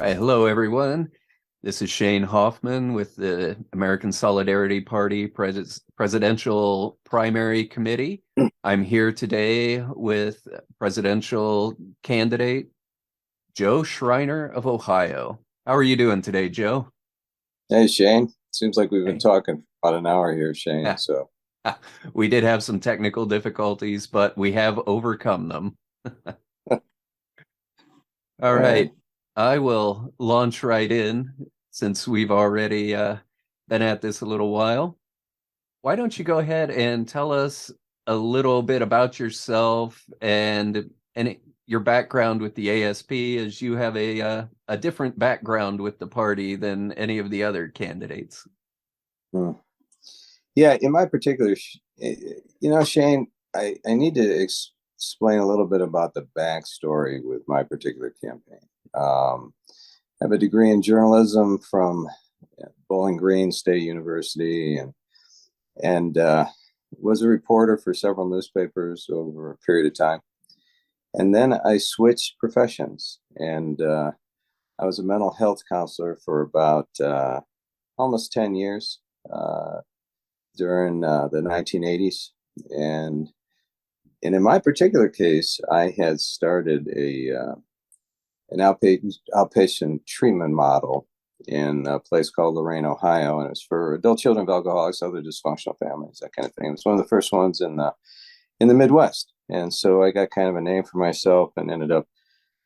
right, hello, everyone. This is Shane Hoffman with the American Solidarity Party Presidential Primary Committee. I'm here today with presidential candidate Joe Schriner of Ohio. How are you doing today, Joe? Hey, Shane. Seems like we've been Hey. talking for about an hour here, Shane. So, We did have some technical difficulties, but we have overcome them. All uh, right. I will launch right in since we've already been at this a little while. Why don't you go ahead and tell us a little bit about yourself and your background with the ASP, as you have a different background with the party than any of the other candidates. hmm. Yeah, in my particular, Shane, I need to explain a little bit about the backstory with my particular campaign. I have a degree in journalism from Bowling Green State University, and was a reporter for several newspapers over a period of time. And then I switched professions, and I was a mental health counselor for about almost 10 years during the 1980s. And, and in my particular case, I had started an outpatient treatment model in a place called Lorain, Ohio, and it was for adult children of alcoholics, other dysfunctional families, that kind of thing. It was one of the first ones in the Midwest, and so I got kind of a name for myself, and ended up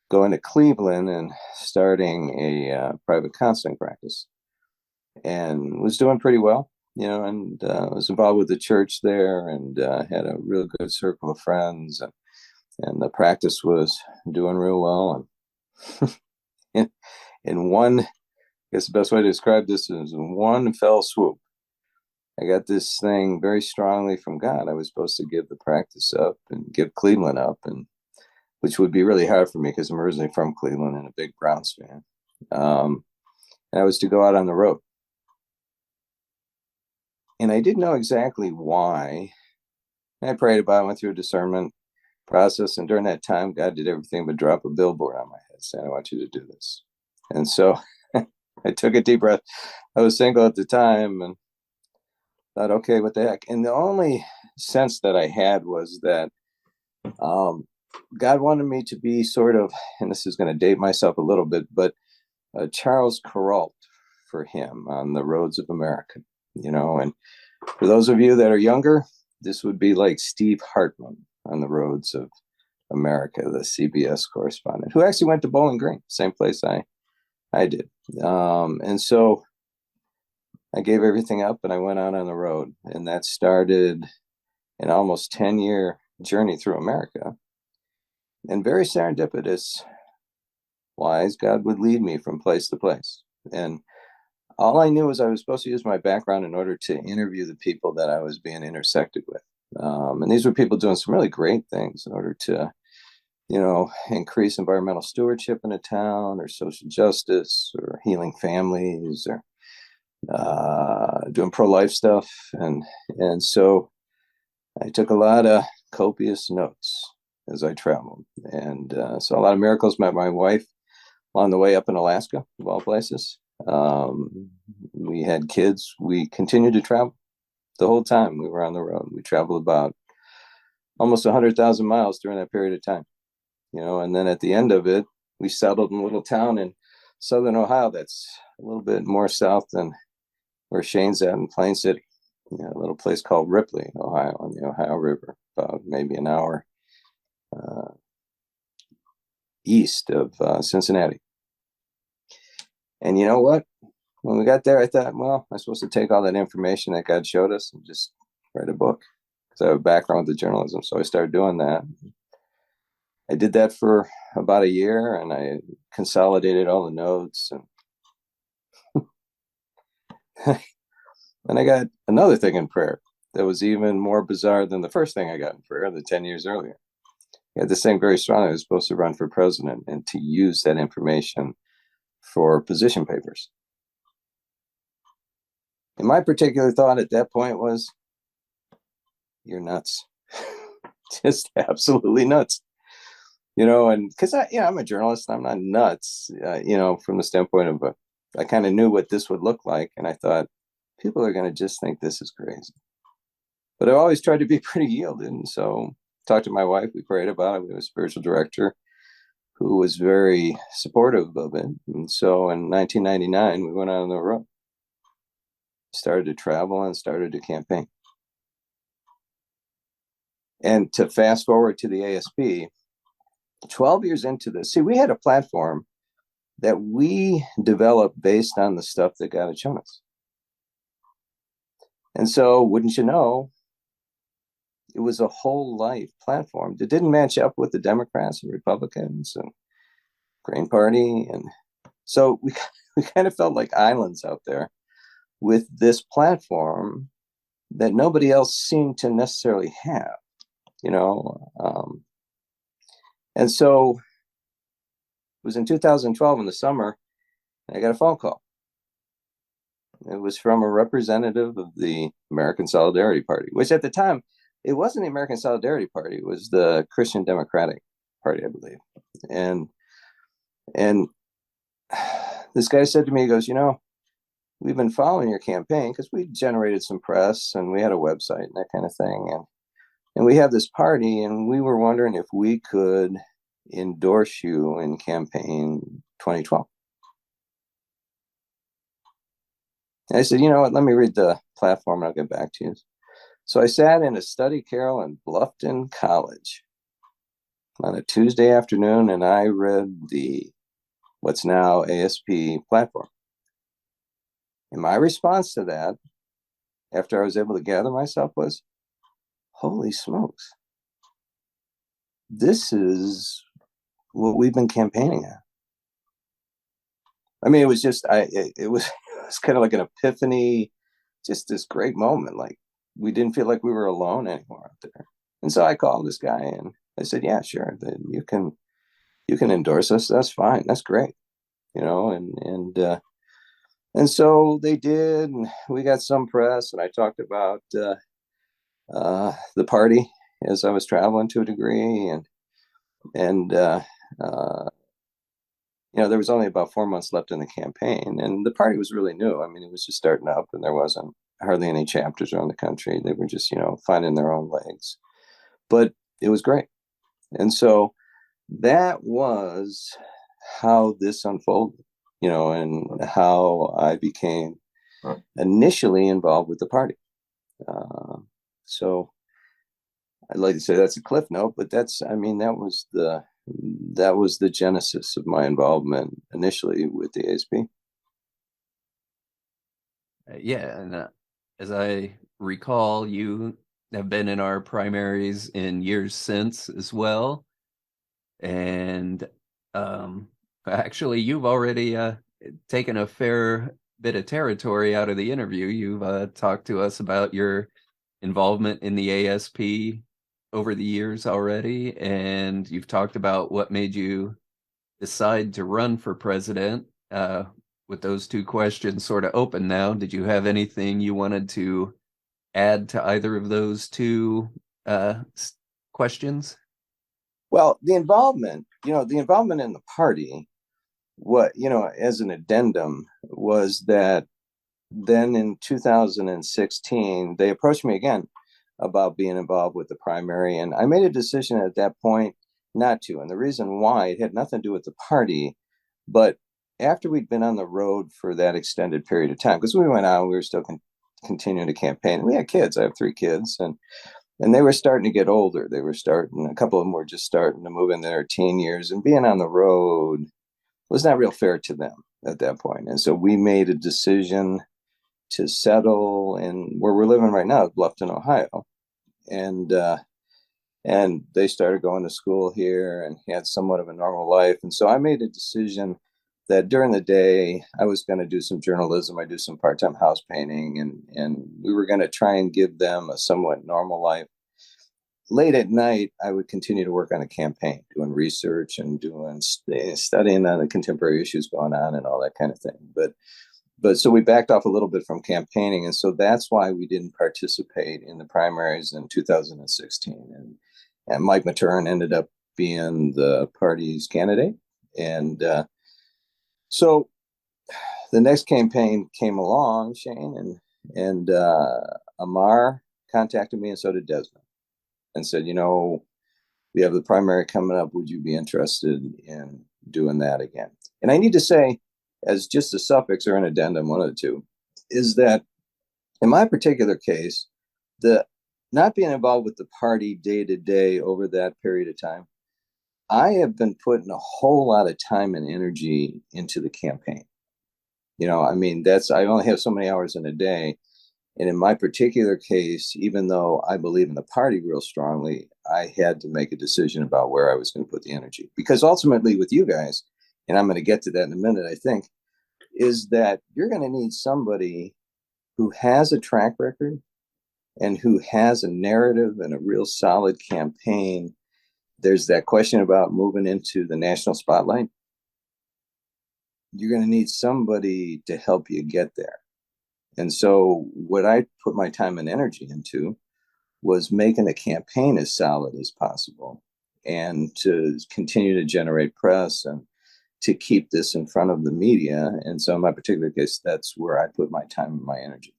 going to Cleveland and starting a private counseling practice, and was doing pretty well, and was involved with the church there, and had a real good circle of friends, and the practice was doing real well. And in one, I guess the best way to describe this is in one fell swoop, I got this thing very strongly from God. I was supposed to give the practice up and give Cleveland up, and which would be really hard for me because I'm originally from Cleveland and a big Browns fan. And I was to go out on the road. And I didn't know exactly why. I prayed about it, went through a discernment process. And during that time, God did everything but drop a billboard on my head saying, I want you to do this. And so I took a deep breath. I was single at the time and thought, okay, what the heck? And the only sense that I had was that God wanted me to be sort of, and this is going to date myself a little bit, but Charles Kuralt for him on the roads of America. And for those of you that are younger, this would be like Steve Hartman on the roads of America, the CBS correspondent, who actually went to Bowling Green, same place I did. And so I gave everything up and I went out on the road, and that started an almost 10-year journey through America. And very serendipitous wise, God would lead me from place to place. And all I knew was I was supposed to use my background in order to interview the people that I was being intersected with. And these were people doing some really great things in order to, increase environmental stewardship in a town, or social justice, or healing families, or doing pro-life stuff. And so I took a lot of copious notes as I traveled, and saw a lot of miracles. Met my wife on the way up in Alaska, of all places. We had kids. We continued to travel the whole time we were on the road. We traveled about almost 100,000 miles during that period of time, and then at the end of it, we settled in a little town in southern Ohio that's a little bit more south than where Shane's at, in Plain City, a little place called Ripley, Ohio, on the Ohio River, about maybe an hour east of Cincinnati. And you know what? When we got there, I thought, well, I'm supposed to take all that information that God showed us and just write a book, because I have a background with the journalism. So I started doing that. I did that for about a year, and I consolidated all the notes. And then I got another thing in prayer that was even more bizarre than the first thing I got in prayer, the 10 years earlier. I had this thing very strong. I was supposed to run for president and to use that information for position papers. And my particular thought at that point was, you're nuts. Just absolutely nuts. and because I'm a journalist, I'm not nuts, from the standpoint of I kind of knew what this would look like, and I thought people are going to just think this is crazy. But I always tried to be pretty yielded, and so talked to my wife. We prayed about it. We have a spiritual director who was very supportive of it, and so in 1999 we went on the road, started to travel, and started to campaign. And to fast forward to the ASP, 12 years into this, see, we had a platform that we developed based on the stuff that God had shown us. And so, wouldn't you know, it was a whole life platform that didn't match up with the Democrats and Republicans and Green Party. And so we kind of felt like islands out there with this platform that nobody else seemed to necessarily have, and so it was in 2012 in the summer, and I got a phone call. It was from a representative of the American Solidarity Party, which at the time, it wasn't the American Solidarity Party. It was the Christian Democratic Party, I believe. And this guy said to me, he goes, we've been following your campaign because we generated some press and we had a website and that kind of thing. And we have this party, and we were wondering if we could endorse you in campaign 2012. And I said, you know what, let me read the platform and I'll get back to you. So I sat in a study carrel in Bluffton College on a Tuesday afternoon, and I read what's now ASP platform. And my response to that, after I was able to gather myself, was, holy smokes, this is what we've been campaigning at. I mean, it was just, it was kind of like an epiphany, just this great moment. Like, we didn't feel like we were alone anymore out there. And so I called this guy and I said, yeah, sure, you can endorse us. That's fine. That's great. And so they did, and we got some press, and I talked about the party as I was traveling to a degree, and there was only about 4 months left in the campaign, and the party was really new. I mean, it was just starting up, and there wasn't hardly any chapters around the country. They were just, finding their own legs, but it was great. And so that was how this unfolded, and how I became initially involved with the party. So I'd like to say that's a cliff note, but that was the genesis of my involvement initially with the ASP. Yeah, and as I recall, you have been in our primaries in years since as well. And actually, you've already taken a fair bit of territory out of the interview. You've talked to us about your involvement in the ASP over the years already, and you've talked about what made you decide to run for president. With those two questions sort of open now, did you have anything you wanted to add to either of those two questions? Well, the involvement in the party, as an addendum, was that then in 2016, they approached me again about being involved with the primary. And I made a decision at that point not to. And the reason why, it had nothing to do with the party, but after we'd been on the road for that extended period of time, because we went out, we were still continuing to campaign. We had kids. I have 3 kids, and they were starting to get older. A couple of them were just starting to move in their teen years, and being on the road was not real fair to them at that point. And so we made a decision to settle in where we're living right now, Bluffton, Ohio. And they started going to school here and had somewhat of a normal life. And so I made a decision that during the day, I was going to do some journalism. I do some part-time house painting, and we were going to try and give them a somewhat normal life. Late at night, I would continue to work on a campaign, doing research and studying on the contemporary issues going on and all that kind of thing. But so we backed off a little bit from campaigning. And so that's why we didn't participate in the primaries in 2016. And Mike Maturin ended up being the party's candidate. And so the next campaign came along, Shane, and Amar contacted me, and so did Desmond, and said, we have the primary coming up. Would you be interested in doing that again? And I need to say, as just a suffix or an addendum, one of the two, is that in my particular case, the not being involved with the party day to day over that period of time, I have been putting a whole lot of time and energy into the campaign. I mean, I only have so many hours in a day. And in my particular case, even though I believe in the party real strongly, I had to make a decision about where I was going to put the energy. Because ultimately with you guys, and I'm going to get to that in a minute, I think, is that you're going to need somebody who has a track record and who has a narrative and a real solid campaign. There's that question about moving into the national spotlight. You're going to need somebody to help you get there. And so what I put my time and energy into was making the campaign as solid as possible and to continue to generate press and to keep this in front of the media. And so in my particular case, that's where I put my time and my energy,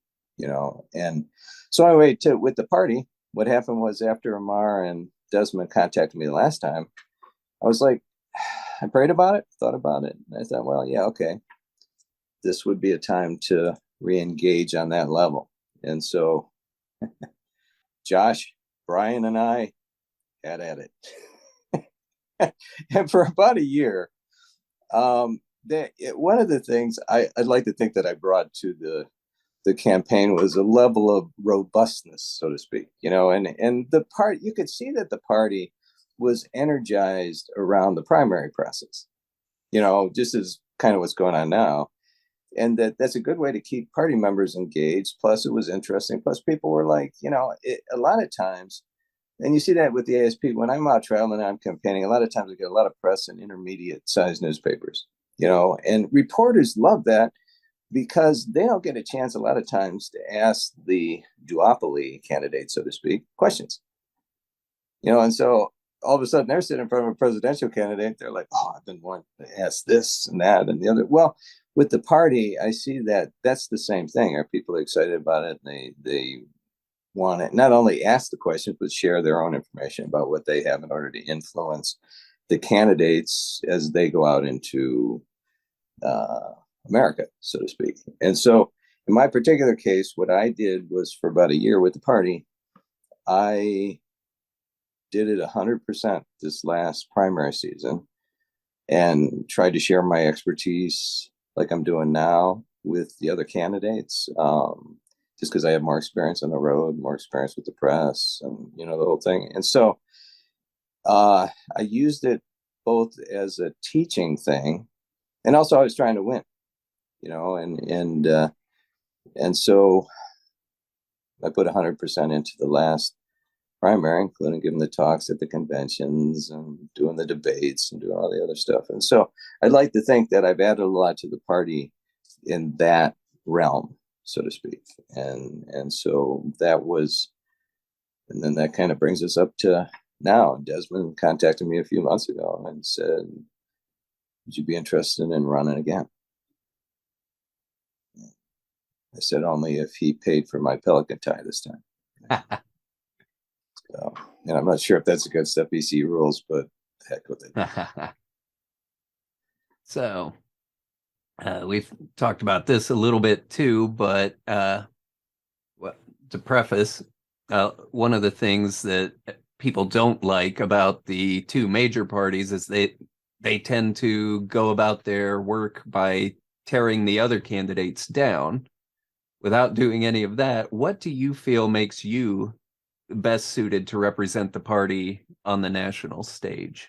And so anyway, with the party, what happened was after Amar and Desmond contacted me the last time, I was like, I prayed about it, thought about it. And I thought, well, yeah, okay. This would be a time to re-engage on that level. And so Josh, Brian, and I had at it. And for about a year, one of the things I'd like to think that I brought to the campaign was a level of robustness, so to speak, and the party, you could see that the party was energized around the primary process, just as kind of what's going on now. And that's a good way to keep party members engaged. Plus, it was interesting. Plus, people were like, a lot of times, and you see that with the ASP, when I'm out traveling and I'm campaigning, a lot of times I get a lot of press in intermediate sized newspapers, and reporters love that because they don't get a chance a lot of times to ask the duopoly candidate, so to speak, questions. And so all of a sudden they're sitting in front of a presidential candidate. They're like, oh, I've been wanting to ask this and that and the other. Well, with the party, I see that that's the same thing. Are people excited about it? And they want to not only ask the questions, but share their own information about what they have in order to influence the candidates as they go out into America, so to speak. And so in my particular case, what I did was for about a year with the party, I did it 100% this last primary season and tried to share my expertise like I'm doing now with the other candidates, just because I have more experience on the road, more experience with the press and, the whole thing. And so I used it both as a teaching thing and also I was trying to win, and so I put 100% into the last primary, including giving the talks at the conventions and doing the debates and doing all the other stuff. And so I'd like to think that I've added a lot to the party in that realm, so to speak. And so that was, and then that kind of brings us up to now. Desmond contacted me a few months ago and said, would you be interested in running again? I said, only if he paid for my Pelican tie this time. So, and I'm not sure if that's against FEC rules, but heck with it. So we've talked about this a little bit too, but to preface, one of the things that people don't like about the two major parties is they tend to go about their work by tearing the other candidates down without doing any of that. What do you feel makes you best suited to represent the party on the national stage?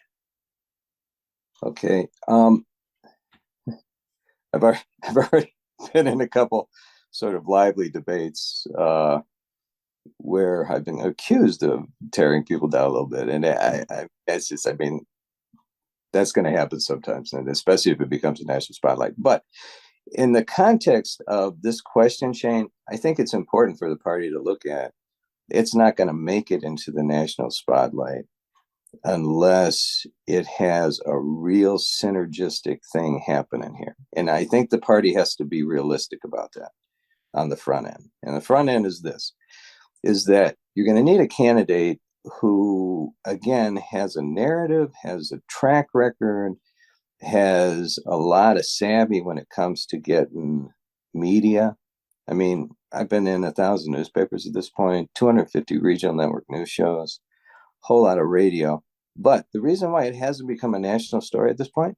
Okay. I've already been in a couple sort of lively debates where I've been accused of tearing people down a little bit. And that's just, I mean, that's going to happen sometimes, and especially if it becomes a national spotlight. But in the context of this question, Shane, I think it's important for the party to look at. It's not going to make it into the national spotlight unless it has a real synergistic thing happening here. And I think the party has to be realistic about that on the front end. And the front end is this, is that you're going to need a candidate who, again, has a narrative, has a track record, has a lot of savvy when it comes to getting media. I mean, I've been in 1,000 newspapers at this point, 250 regional network news shows, whole lot of radio. But the reason why it hasn't become a national story at this point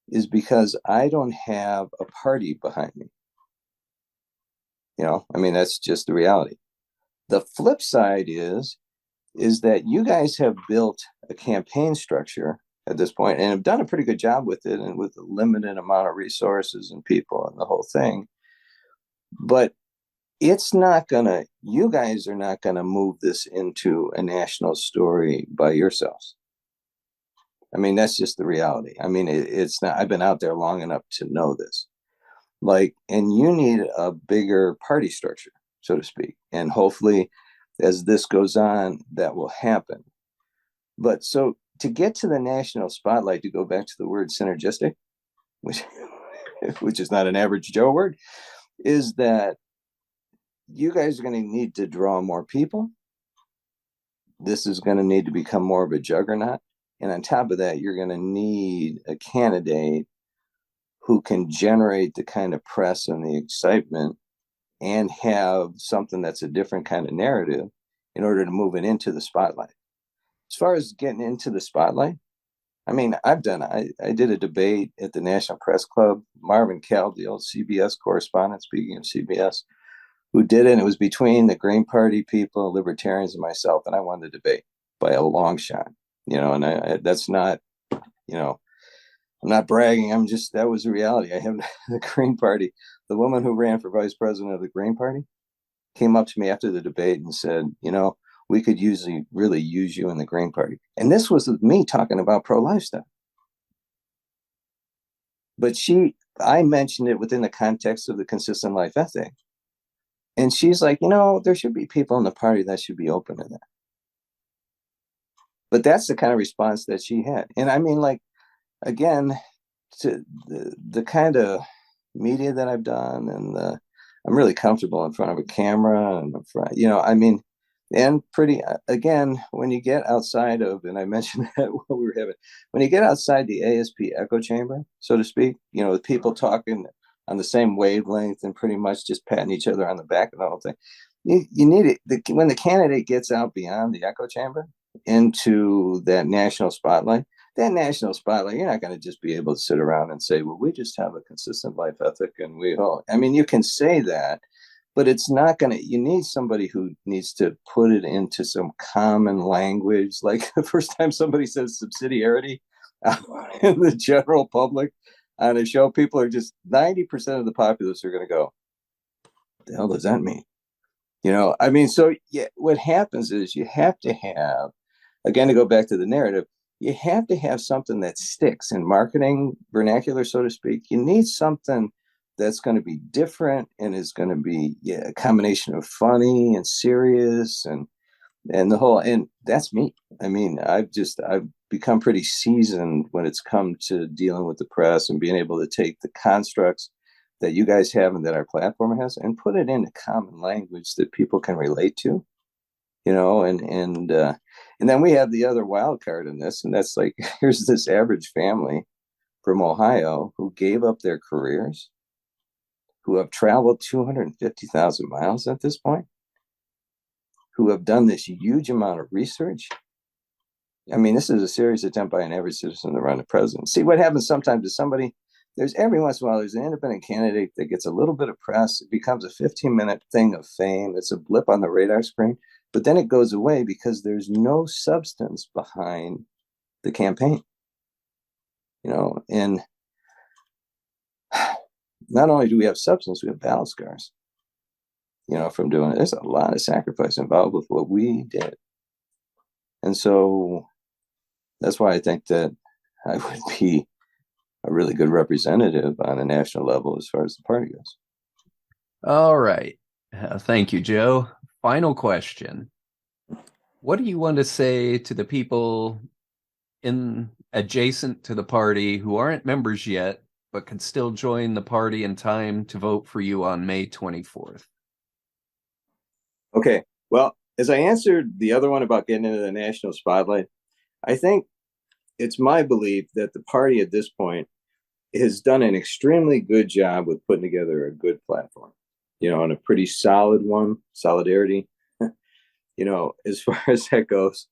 is because I don't have a party behind me. I mean, that's just the reality. The flip side is that you guys have built a campaign structure at this point and have done a pretty good job with it, and with a limited amount of resources and people and the whole thing. But you guys are not gonna move this into a national story by yourselves. I mean, that's just the reality. I mean, it's not, I've been out there long enough to know this. And you need a bigger party structure, so to speak. And hopefully, as this goes on, that will happen. But so to get to the national spotlight, to go back to the word synergistic, which is not an average Joe word, is that you guys are going to need to draw more people. This is going to need to become more of a juggernaut. And on top of that, you're going to need a candidate who can generate the kind of press and the excitement and have something that's a different kind of narrative in order to move it into the spotlight. As far as getting into the spotlight, I mean, I did a debate at the National Press Club. Marvin Kell, the old CBS correspondent, speaking of CBS, who did it. And it was between the Green Party people, libertarians, and myself. And I won the debate by a long shot, and that's not, I'm not bragging. That was the reality. I have the Green Party. The woman who ran for vice president of the Green Party came up to me after the debate and said, we could really use you in the Green Party. And this was me talking about pro-life stuff. But I mentioned it within the context of the consistent life ethic. And she's like, there should be people in the party that should be open to that. But that's the kind of response that she had. And I mean, again, to the kind of media that I've done, and I'm really comfortable in front of a camera and and pretty, again, when you get outside of, and I mentioned that when we were having, when you get outside the ASP echo chamber, so to speak, with people talking on the same wavelength and pretty much just patting each other on the back and the whole thing, you need it. When the candidate gets out beyond the echo chamber into that national spotlight, you're not going to just be able to sit around and say, well, we just have a consistent life ethic and you can say that, but it's not going to, you need somebody who needs to put it into some common language. Like the first time somebody says subsidiarity in the general public on a show, people are just 90% of the populace are going to go, what the hell does that mean? So yeah, what happens is you have to have, again, to go back to the narrative, you have to have something that sticks in marketing vernacular, so to speak. You need something that's going to be different and is going to be a combination of funny and serious and that's me. I mean, I've become pretty seasoned when it's come to dealing with the press and being able to take the constructs that you guys have and that our platform has and put it into common language that people can relate to, and then we have the other wild card in this, and that's like, here's this average family from Ohio who gave up their careers, who have traveled 250,000 miles at this point, who have done this huge amount of research. I mean, this is a serious attempt by an average citizen to run the president. See, what happens sometimes is every once in a while, there's an independent candidate that gets a little bit of press. It becomes a 15-minute thing of fame. It's a blip on the radar screen, but then it goes away because there's no substance behind the campaign, and not only do we have substance, we have battle scars, from doing it. There's a lot of sacrifice involved with what we did. And so that's why I think that I would be a really good representative on a national level as far as the party goes. All right. Thank you, Joe. Final question. What do you want to say to the people in adjacent to the party who aren't members yet, but can still join the party in time to vote for you on May 24th? Okay. Well, as I answered the other one about getting into the national spotlight, I think it's my belief that the party at this point has done an extremely good job with putting together a good platform, and a pretty solid one, solidarity, as far as that goes.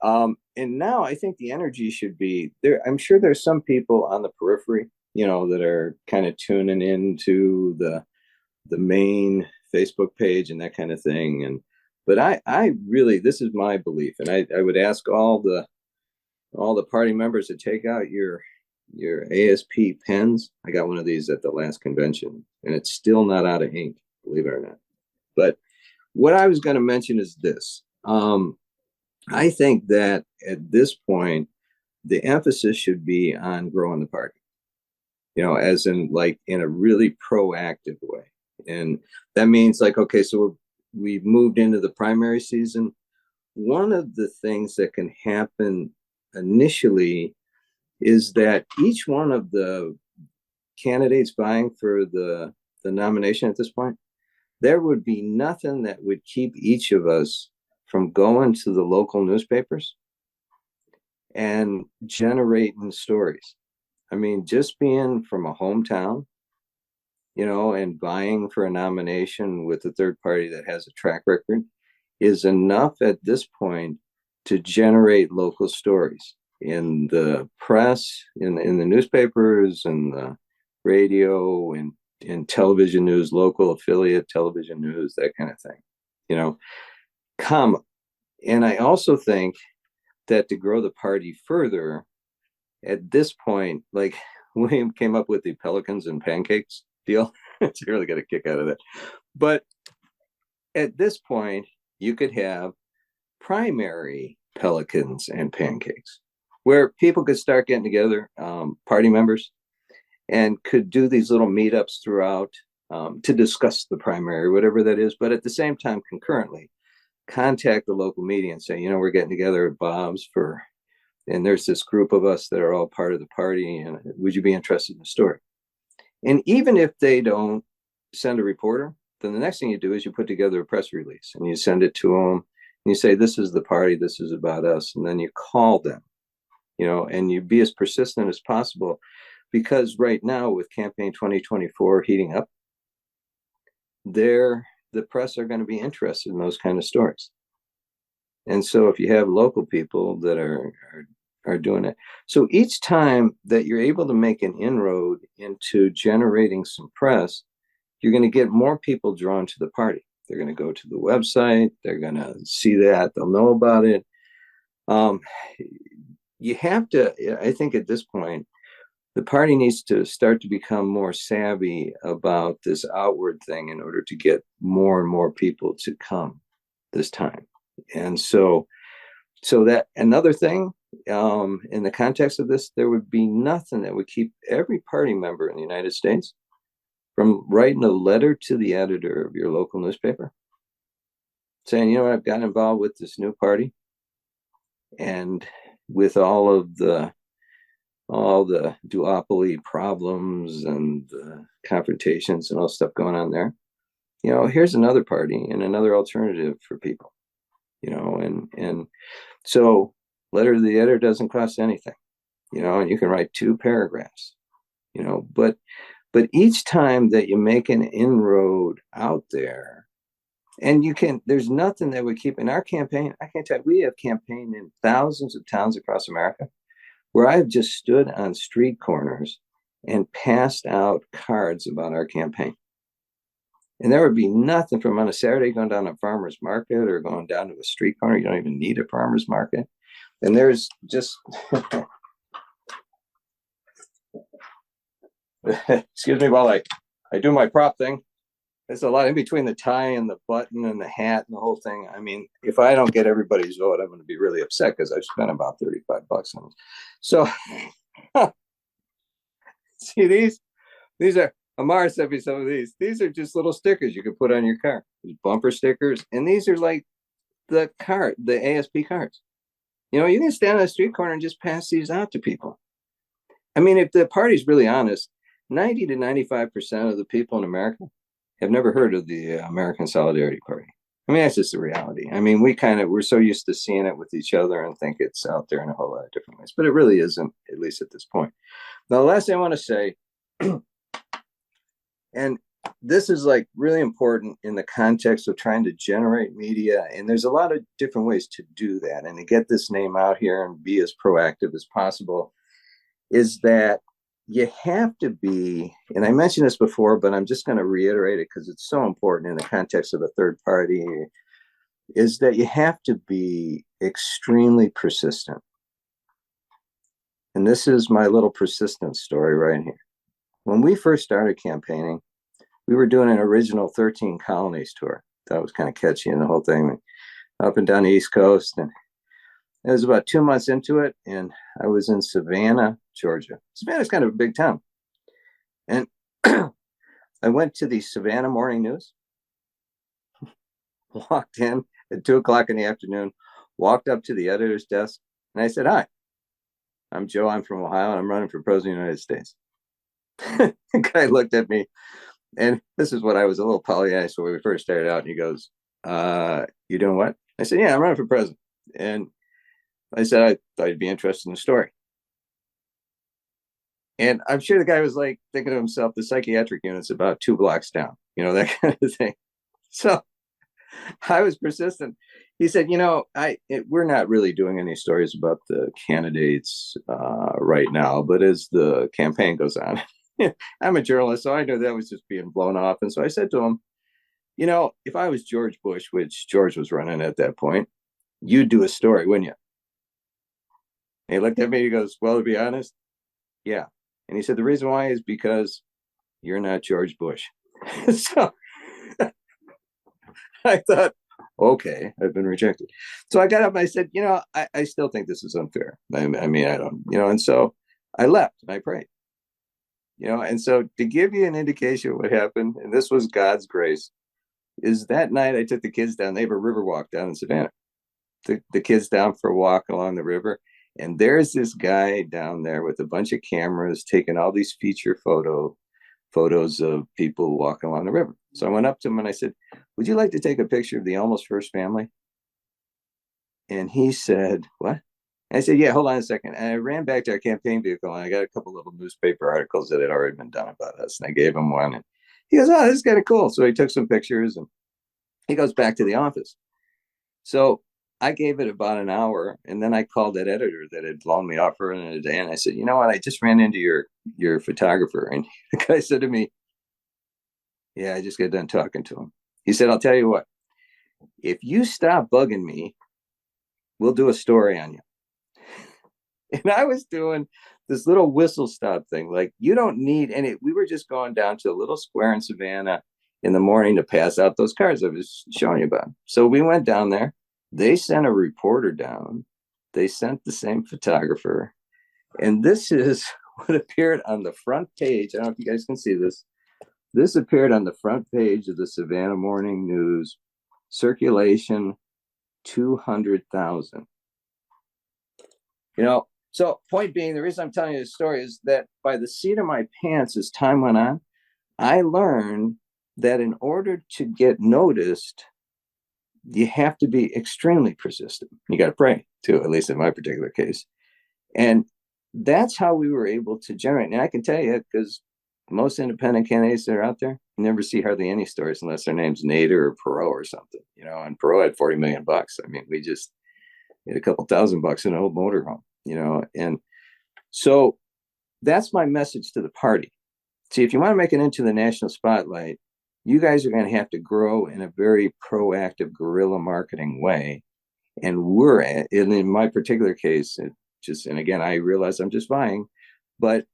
And now I think the energy should be there. I'm sure there's some people on the periphery, that are kind of tuning into the main Facebook page and that kind of thing. But I really, this is my belief, and I would ask all the party members to take out your ASP pens. I got one of these at the last convention, and it's still not out of ink, believe it or not. But what I was going to mention is this. I think that at this point, the emphasis should be on growing the party, as in like in a really proactive way. And that means like, okay, so we've moved into the primary season. One of the things that can happen initially is that each one of the candidates vying for the nomination at this point, there would be nothing that would keep each of us from going to the local newspapers and generating stories. I mean, just being from a hometown, and vying for a nomination with a third party that has a track record is enough at this point to generate local stories in the press, in the newspapers, and the radio, and in television news, local affiliate television news, that kind of thing. Come. And I also think that to grow the party further, at this point, like William came up with the pelicans and pancakes deal. You really got a kick out of that. But at this point, you could have primary pelicans and pancakes where people could start getting together, party members, and could do these little meetups throughout to discuss the primary, whatever that is. But at the same time, concurrently, contact the local media and say, we're getting together at Bob's and there's this group of us that are all part of the party, and would you be interested in the story? And even if they don't send a reporter, then the next thing you do is you put together a press release and you send it to them and you say, this is the party, this is about us. And then you call them, and you be as persistent as possible, because right now with campaign 2024 heating up, the press are going to be interested in those kind of stories. And so if you have local people that are doing it, so each time that you're able to make an inroad into generating some press, you're going to get more people drawn to the party. They're going to go to the website, they're going to see that, they'll know about it. You have to, I think at this point, the party needs to start to become more savvy about this outward thing in order to get more and more people to come this time. And so that another thing, in the context of this, there would be nothing that would keep every party member in the United States from writing a letter to the editor of your local newspaper saying, I've gotten involved with this new party, and with all the duopoly problems and the confrontations and all stuff going on there, here's another party and another alternative for people, and so letter to the editor doesn't cost anything, and you can write 2 paragraphs, but each time that you make an inroad out there, and there's nothing that would keep in our campaign. I can't tell you, we have campaigned in thousands of towns across America where I've just stood on street corners and passed out cards about our campaign. And there would be nothing from on a Saturday going down to a farmer's market or going down to a street corner. You don't even need a farmer's market. And there's just, excuse me while I do my prop thing. There's a lot in between the tie and the button and the hat and the whole thing. I mean, if I don't get everybody's vote, I'm going to be really upset because I've spent about $35 on it. So, see, these are, Amara sent me some of these. These are just little stickers you can put on your car. These bumper stickers. And these are like the ASP cards. You know, you can stand on the street corner and just pass these out to people. I mean, if the party's really honest, 90 to 95% of the people in America have never heard of the American Solidarity Party. I mean, that's just the reality. I mean, we're so used to seeing it with each other and think it's out there in a whole lot of different ways, but it really isn't, at least at this point. Now, the last thing I want to say, and this is like really important in the context of trying to generate media, and there's a lot of different ways to do that and to get this name out here and be as proactive as possible, is that you have to be, and I mentioned this before, but I'm just going to reiterate it because it's so important in the context of a third party, is that you have to be extremely persistent. And this is my little persistence story right here. When we first started campaigning, we were doing an original 13 colonies tour. That was kind of catchy in the whole thing, up and down the East Coast. And it was about 2 months into it, and I was in Savannah, Georgia. Savannah's kind of a big town. And I went to the Savannah Morning News, walked in at 2:00 in the afternoon, walked up to the editor's desk, and I said, "Hi, I'm Joe. I'm from Ohio, and I'm running for president of the United States." The guy looked at me, and this is what I was a little Pollyannish when we first started out. And he goes, "You doing what?" I said, "Yeah, I'm running for president." And I said, "I thought you'd be interested in the story." And I'm sure the guy was like thinking to himself, the psychiatric unit's about 2 blocks down, you know, that kind of thing. So I was persistent. He said, "You know, we're not really doing any stories about the candidates right now, but as the campaign goes on," I'm a journalist, so I knew that was just being blown off. And so I said to him, "You know, if I was George Bush, which George was running at that point, you'd do a story, wouldn't you?" And he looked at me, he goes, "Well, to be honest, yeah." And he said, "The reason why is because you're not George Bush." So I thought, okay, I've been rejected. So I got up and I said, "You know, I still think this is unfair. I mean, I don't, you know," and so I left and I prayed, you know. And so to give you an indication of what happened, and this was God's grace, is that night I took the kids down. They have a river walk down in Savannah. Took the kids down for a walk along the river. And there's this guy down there with a bunch of cameras taking all these feature photos of people walking along the river. So I went up to him and I said, "Would you like to take a picture of the Almost First family?" And he said, "What?" And I said, "Yeah, hold on a second." And I ran back to our campaign vehicle and I got a couple little newspaper articles that had already been done about us. And I gave him one. And he goes, "Oh, this is kind of cool." So he took some pictures and he goes back to the office. So I gave it about an hour, and then I called that editor that had blown me off earlier in the day, and I said, "You know what? I just ran into your photographer." And the guy said to me, "Yeah, I just got done talking to him." He said, "I'll tell you what. If you stop bugging me, we'll do a story on you." And I was doing this little whistle stop thing, like you don't need any. We were just going down to a little square in Savannah in the morning to pass out those cards I was showing you about. So we went down there. They sent a reporter down. They sent the same photographer. And this is what appeared on the front page. I don't know if you guys can see this. This appeared on the front page of the Savannah Morning News. Circulation 200,000. You know, so point being, the reason I'm telling you this story is that by the seat of my pants as time went on, I learned that in order to get noticed, you have to be extremely persistent. You got to pray too, at least in my particular case. And that's how we were able to generate. And I can tell you, because most independent candidates that are out there, you never see hardly any stories unless their name's Nader or Perot or something, you know, and Perot had 40 million bucks. I mean, we just had a couple $1,000 in an old motorhome, you know. And so that's my message to the party. See, if you want to make it into the national spotlight, you guys are going to have to grow in a very proactive guerrilla marketing way. And we're, in my particular case, and again, I realize I'm just vying, but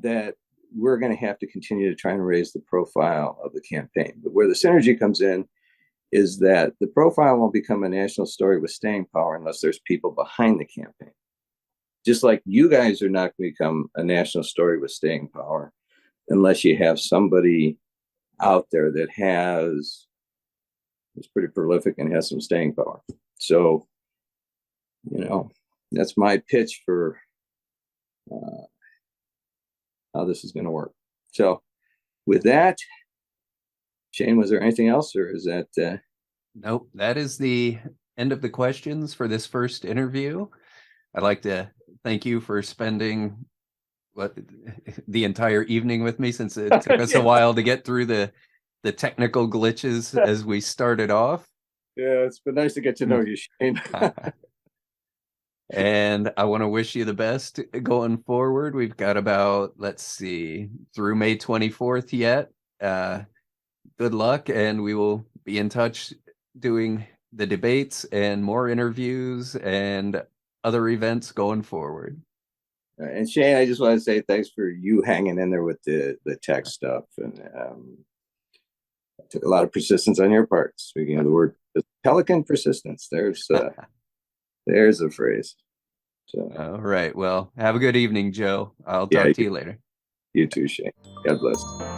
that we're going to have to continue to try and raise the profile of the campaign. But where the synergy comes in is that the profile won't become a national story with staying power unless there's people behind the campaign. Just like you guys are not going to become a national story with staying power unless you have somebody out there that is pretty prolific and has some staying power. So, you know, that's my pitch for how this is going to work. So, with that, Shane, was there anything else, or is that? Nope, that is the end of the questions for this first interview. I'd like to thank you for spending the entire evening with me, since it took us a while to get through the technical glitches as we started off. Yeah, it's been nice to get to know you, Shane. And I want to wish you the best going forward. We've got about, let's see, through May 24th yet. Good luck, and we will be in touch doing the debates and more interviews and other events going forward. And Shane, I just want to say thanks for you hanging in there with the tech stuff, and it took a lot of persistence on your part. Speaking of the word pelican persistence, there's a phrase. So, all right. Well, have a good evening, Joe. I'll talk to you later. You too, Shane. God bless.